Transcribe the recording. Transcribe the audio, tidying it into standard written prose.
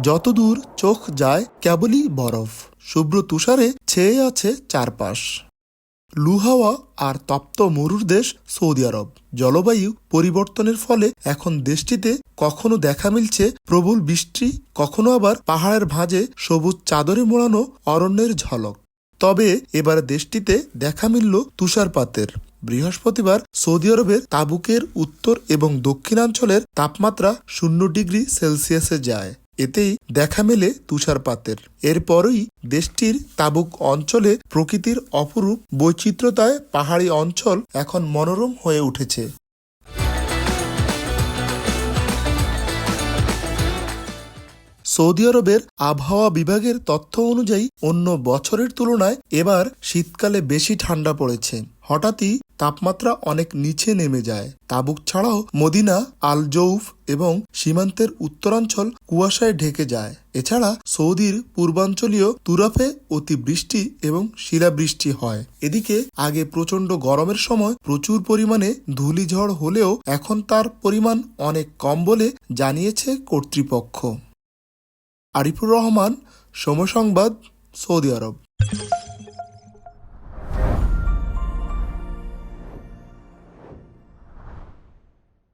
যতদূর চোখ যায় কেবলই বরফ, শুভ্র তুষারে ছেয়ে আছে চারপাশ। লুহাওয়া আর তপ্ত মরুর দেশ সৌদি আরব। জলবায়ু পরিবর্তনের ফলে এখন দেশটিতে কখনো দেখা মিলছে প্রবল বৃষ্টি, কখনো আবার পাহাড়ের ভাঁজে সবুজ চাদরে মোড়ানো অরণ্যের ঝলক। তবে এবার দেশটিতে দেখা মিলল তুষারপাতের। বৃহস্পতিবার সৌদি আরবের তাবুকের উত্তর এবং দক্ষিণাঞ্চলের তাপমাত্রা 0 ডিগ্রি সেলসিয়াসে যায়। এতেই দেখা মেলে তুষারপাতের। এরপরই দেশটির তাবুক অঞ্চলে প্রকৃতির অপরূপ বৈচিত্র্যতায় পাহাড়ি অঞ্চল এখন মনোরম হয়ে উঠেছে। সৌদি আরবের আবহাওয়া বিভাগের তথ্য অনুযায়ী অন্য বছরের তুলনায় এবার শীতকালে বেশি ঠান্ডা পড়েছে। হঠাৎই তাপমাত্রা অনেক নিচে নেমে যায়। তাবুক ছাড়াও মদিনা, আল জৌফ এবং সীমান্তের উত্তরাঞ্চল কুয়াশায় ঢেকে যায়। এছাড়া সৌদির পূর্বাঞ্চলীয় তুরাফে অতিবৃষ্টি এবং শিলাবৃষ্টি হয়। এদিকে আগে প্রচণ্ড গরমের সময় প্রচুর পরিমাণে ধূলিঝড় হলেও এখন তার পরিমাণ অনেক কম বলে জানিয়েছে কর্তৃপক্ষ। আরিফুর রহমান, সময় সংবাদ, সৌদি আরব।